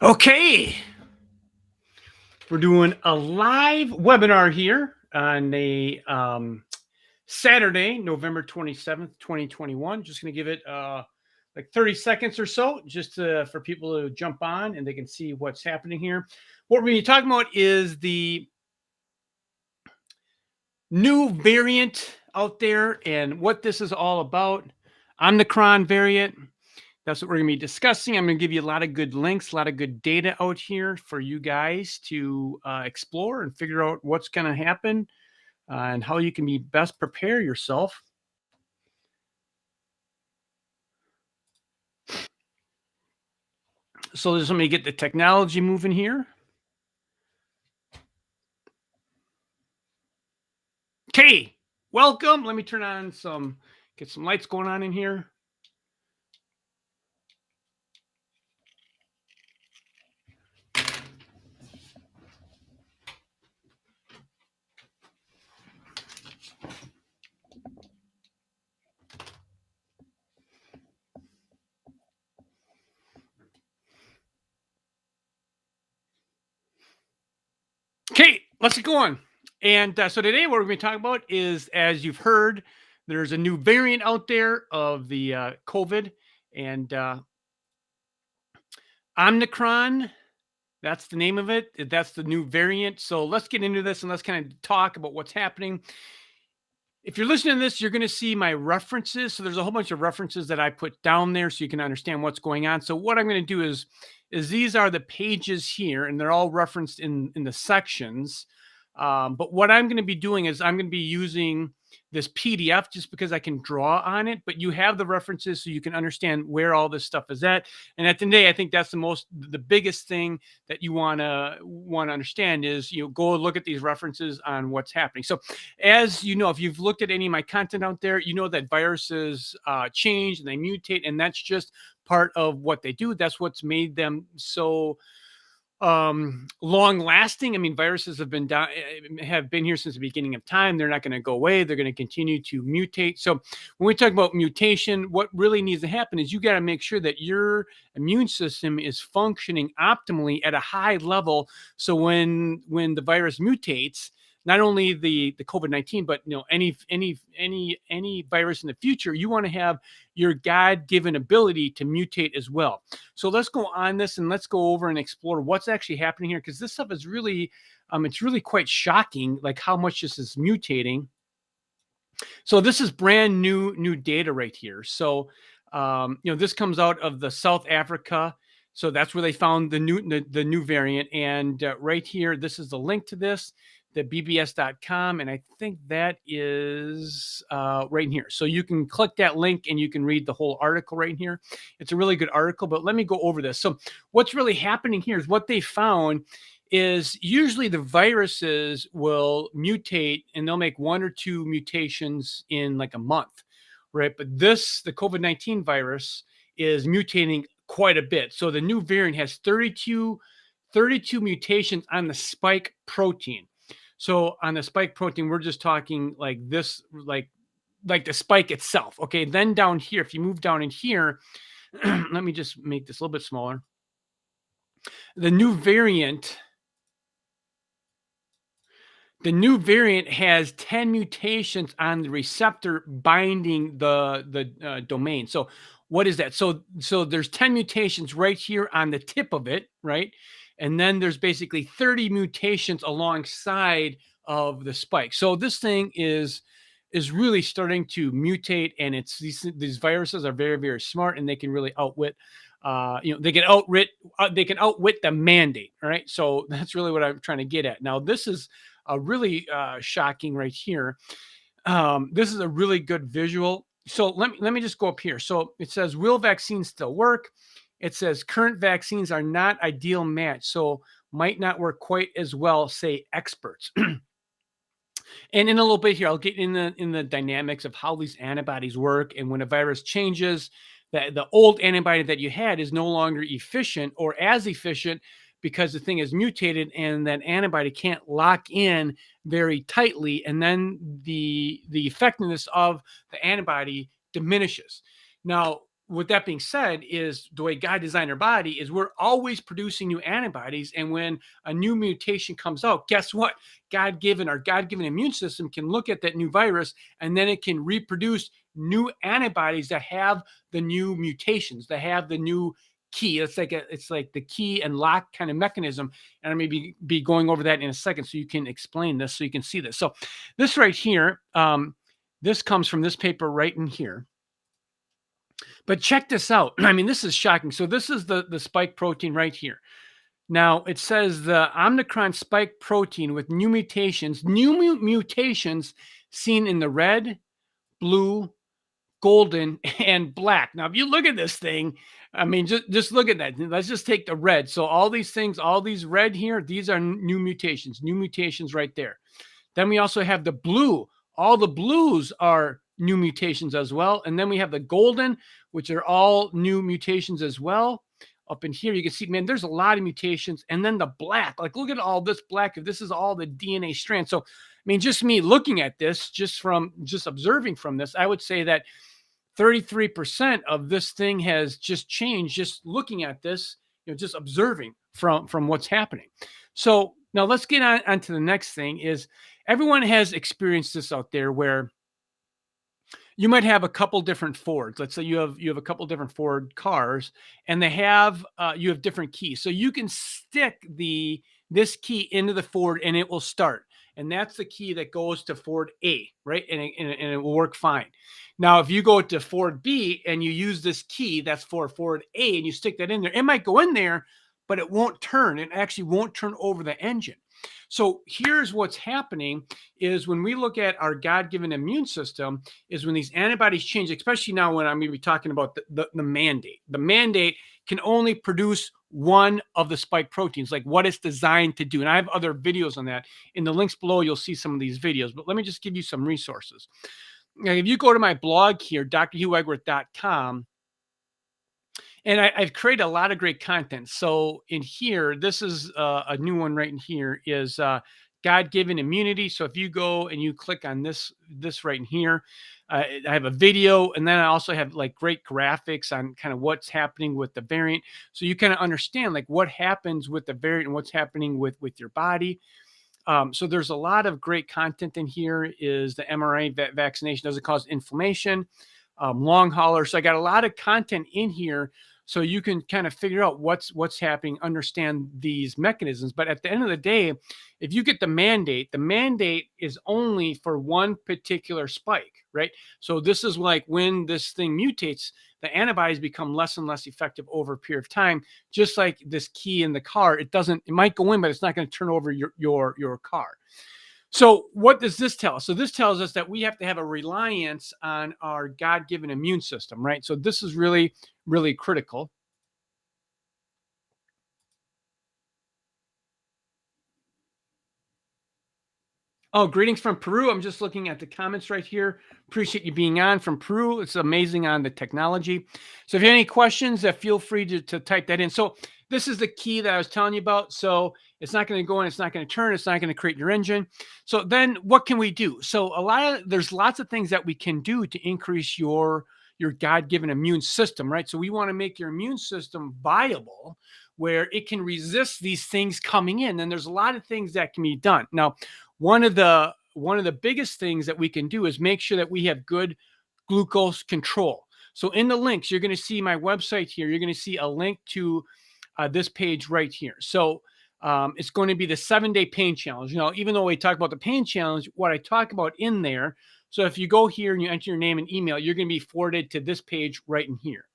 Okay, we're doing a live webinar here on a Saturday, November 27th, 2021. Just going to give it like 30 seconds or so just for people to jump on and they can see what's happening here. What we're going to be talking about is the new variant out there and what this is all about. Omicron variant. That's what we're going to be discussing. I'm going to give you a lot of good links, a lot of good data out here for you guys to explore and figure out what's going to happen and how you can be best prepare yourself. So just let me get the technology moving here. Okay, welcome. Let me turn on get some lights going on in here. Okay, let's get going. And so today, what we're going to be talking about is, as you've heard, there's a new variant out there of the COVID, and Omicron. That's the name of it. That's the new variant. So let's get into this and let's kind of talk about what's happening. If you're listening to this, you're going to see my references. So there's a whole bunch of references that I put down there so you can understand what's going on. So what I'm going to do is these are the pages here, and they're all referenced in the sections. But what I'm going to be doing is I'm going to be using this PDF just because I can draw on it, but you have the references so you can understand where all this stuff is at. And at the end of the day, I think that's the biggest thing that you want to understand is, go look at these references on what's happening. So as you know, if you've looked at any of my content out there, you know that viruses change and they mutate, and that's just part of what they do. That's what's made them so long lasting. I mean, viruses have been here since the beginning of time. They're not going to go away. They're going to continue to mutate. So when we talk about mutation, what really needs to happen is you got to make sure that your immune system is functioning optimally at a high level. So when the virus mutates, not only the COVID-19, but any virus in the future, you want to have your God-given ability to mutate as well. So let's go on this and let's go over and explore what's actually happening here, because this stuff is really, it's really quite shocking, like how much this is mutating. So this is brand new data right here. So this comes out of the South Africa. So that's where they found the new variant. And right here, this is the link to this, the bbs.com. And I think that is right in here. So you can click that link and you can read the whole article right in here. It's a really good article, but let me go over this. So what's really happening here is what they found is usually the viruses will mutate and they'll make 1 or 2 mutations in like a month, right? But the COVID-19 virus is mutating quite a bit. So the new variant has 32 mutations on the spike protein. So on the spike protein, we're just talking like this, like the spike itself. Okay. Then down here, if you move down in here, let me just make this a little bit smaller. The new variant has 10 mutations on the receptor binding the domain. So what is that? So there's 10 mutations right here on the tip of it, right? And then there's basically 30 mutations alongside of the spike. So this thing is really starting to mutate, and it's these viruses are very, very smart, and they can really outwit they can outwit the mandate. All right. So that's really what I'm trying to get at. Now, this is a really shocking right here. This is a really good visual. So let me just go up here. So it says, will vaccines still work? It says current vaccines are not ideal match, so might not work quite as well, say experts. And in a little bit here, I'll get in the dynamics of how these antibodies work. And when a virus changes, the old antibody that you had is no longer efficient or as efficient because the thing is mutated and that antibody can't lock in very tightly. And then the effectiveness of the antibody diminishes. Now, with that being said, is the way God designed our body is we're always producing new antibodies. And when a new mutation comes out, guess what? Our God-given immune system can look at that new virus and then it can reproduce new antibodies that have the new mutations, that have the new key. It's like the key and lock kind of mechanism. And I may be going over that in a second so you can explain this, so you can see this. So this right here, this comes from this paper right in here. But check this out. I mean, this is shocking. So this is the spike protein right here. Now it says the Omicron spike protein with new mutations seen in the red, blue, golden, and black. Now, if you look at this thing, I mean, just look at that. Let's just take the red. So all these things, all these red here, these are new mutations right there. Then we also have the blue. All the blues are new mutations as well. And then we have the golden, which are all new mutations as well. Up in here, you can see, man, there's a lot of mutations. And then the black, like, look at all this black. If this is all the DNA strand. So, I mean, just me looking at this, just observing from this, I would say that 33% of this thing has just changed, just looking at this, just observing from what's happening. So now let's get on to the next thing is everyone has experienced this out there where you might have a couple different Fords. Let's say you have a couple different Ford cars, and they have you have different keys. So you can stick this key into the Ford, and it will start. And that's the key that goes to Ford A, right? And it will work fine. Now, if you go to Ford B and you use this key that's for Ford A, and you stick that in there, it might go in there, but it won't turn. It actually won't turn over the engine. So here's what's happening is when we look at our God-given immune system is when these antibodies change, especially now when I'm going to be talking about the mandate. The mandate can only produce one of the spike proteins, like what it's designed to do. And I have other videos on that. In the links below, you'll see some of these videos, but let me just give you some resources. Now, if you go to my blog here, drhughegworth.com, and I've created a lot of great content. So in here, this is a new one right in here is God-given immunity. So if you go and you click on this right in here, I have a video, and then I also have like great graphics on kind of what's happening with the variant. So you kind of understand like what happens with the variant and what's happening with your body. So there's a lot of great content in here. Is the mRNA vaccination, does it cause inflammation? Long hauler. So I got a lot of content in here so you can kind of figure out what's happening, understand these mechanisms. But at the end of the day, if you get the mandate is only for one particular spike, right? So this is like when this thing mutates, the antibodies become less and less effective over a period of time. Just like this key in the car, it might go in, but it's not going to turn over your car. So what does this tell us? So this tells us that we have to have a reliance on our God-given immune system, right? So this is really, really critical. Oh, greetings from Peru. I'm just looking at the comments right here. Appreciate you being on from Peru. It's amazing on the technology. So if you have any questions, feel free to type that in. So this is the key that I was telling you about. So it's not going to go in, it's not going to turn, it's not going to create your engine. So then what can we do? So there's lots of things that we can do to increase your God-given immune system, right? So we want to make your immune system viable where it can resist these things coming in. And there's a lot of things that can be done. Now, one of the biggest things that we can do is make sure that we have good glucose control. So in the links, you're going to see my website here. You're going to see a link to this page right here. So it's going to be the 7-day pain challenge. Even though we talk about the pain challenge, what I talk about in there. So if you go here and you enter your name and email, you're going to be forwarded to this page right in here.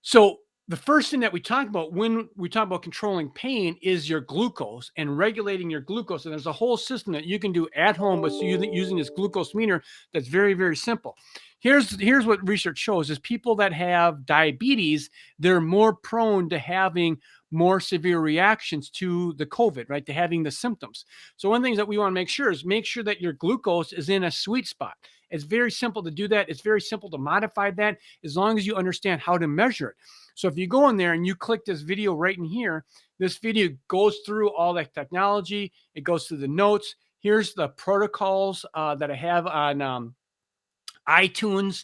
So the first thing that we talk about when we talk about controlling pain is your glucose and regulating your glucose. And there's a whole system that you can do at home with using this glucose meter that's very, very simple. Here's what research shows is people that have diabetes, they're more prone to having more severe reactions to the COVID, right? To having the symptoms. So one of the things that we want to make sure is make sure that your glucose is in a sweet spot. It's very simple to do that. It's very simple to modify that as long as you understand how to measure it. So if you go in there and you click this video right in here, this video goes through all that technology. It goes through the notes. Here's the protocols that I have on iTunes.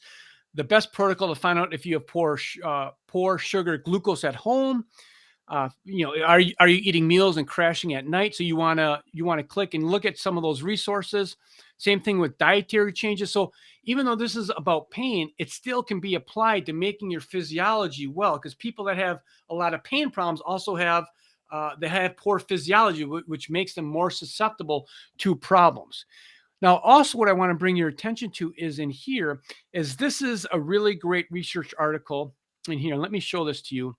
The best protocol to find out if you have poor sugar glucose at home. Are you eating meals and crashing at night? So you want to click and look at some of those resources. Same thing with dietary changes. So even though this is about pain, it still can be applied to making your physiology well, because people that have a lot of pain problems also have they have poor physiology, which makes them more susceptible to problems. Now, also what I want to bring your attention to is in here is this is a really great research article in here. Let me show this to you.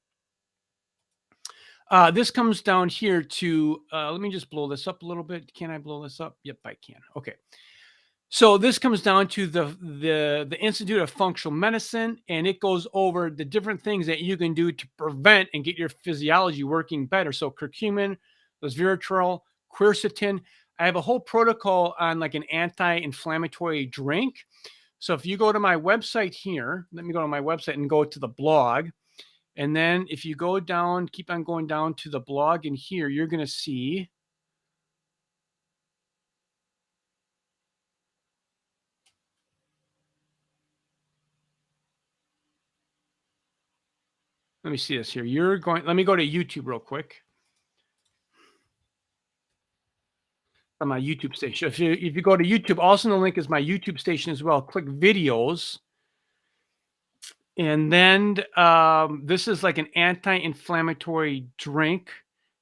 This comes down here to, let me just blow this up a little bit. Can I blow this up? Yep, I can. Okay. So this comes down to the Institute of Functional Medicine, and it goes over the different things that you can do to prevent and get your physiology working better. So curcumin, resveratrol, quercetin. I have a whole protocol on like an anti-inflammatory drink. So if you go to my website here, let me go to my website and go to the blog. And then if you go down, keep on going down to the blog in here, you're going to see. Let me see this here. Let me go to YouTube real quick. On my YouTube station. If you go to YouTube, also the link is my YouTube station as well. Click videos. And then this is like an anti-inflammatory drink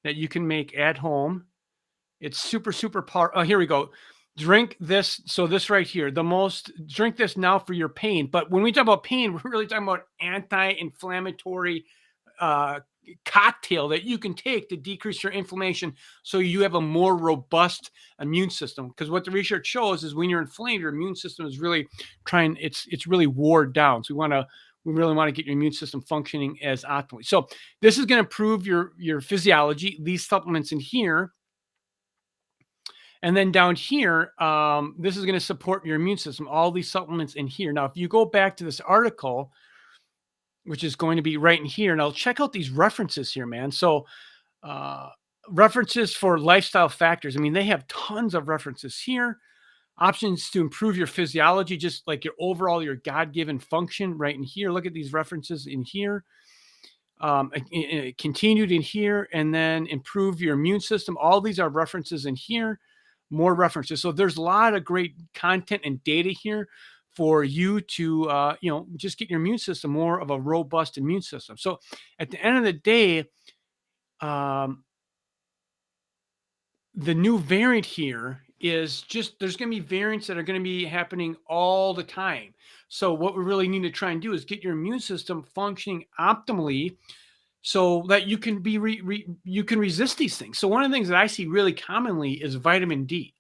that you can make at home. It's super, super powerful. Oh, here we go. Drink this. So this right here, drink this now for your pain. But when we talk about pain, we're really talking about anti-inflammatory cocktail that you can take to decrease your inflammation so you have a more robust immune system. Because what the research shows is when you're inflamed, your immune system is really it's really wore down. So we really want to get your immune system functioning as optimally. So this is going to improve your physiology. These supplements in here. And then down here, this is going to support your immune system, all these supplements in here. Now, if you go back to this article, which is going to be right in here, now check out these references here, man. So references for lifestyle factors. I mean, they have tons of references here. Options to improve your physiology, just like your God-given function right in here. Look at these references in here. Continued in here, and then improve your immune system. All these are references in here. More references. So there's a lot of great content and data here for you to, just get your immune system more of a robust immune system. So at the end of the day, um, the new variant here is just there's going to be variants that are going to be happening all the time. So what we really need to try and do is get your immune system functioning optimally so that you can you can resist these things. So one of the things that I see really commonly is vitamin D.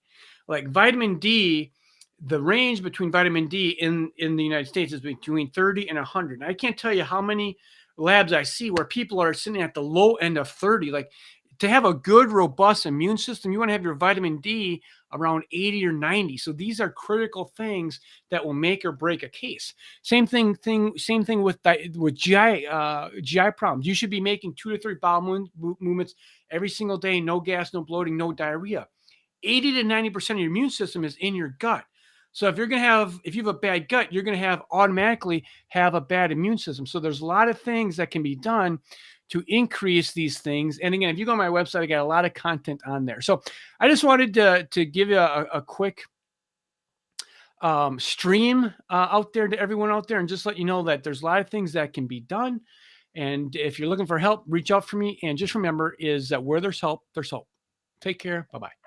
Like vitamin D, the range between vitamin D in the United States is between 30 and 100. And I can't tell you how many labs I see where people are sitting at the low end of 30. Like to have a good, robust immune system, you want to have your vitamin D around 80 or 90. So these are critical things that will make or break a case. Same thing with GI problems. You should be making 2 to 3 bowel movements every single day. No gas, no bloating, no diarrhea. 80 to 90% of your immune system is in your gut. So if you have a bad gut, you're going to automatically have a bad immune system. So there's a lot of things that can be done to increase these things. And again, if you go on my website, I got a lot of content on there. So I just wanted to give you a quick stream out there to everyone out there and just let you know that there's a lot of things that can be done. And if you're looking for help, reach out for me. And just remember is that where there's help, there's hope. Take care. Bye-bye.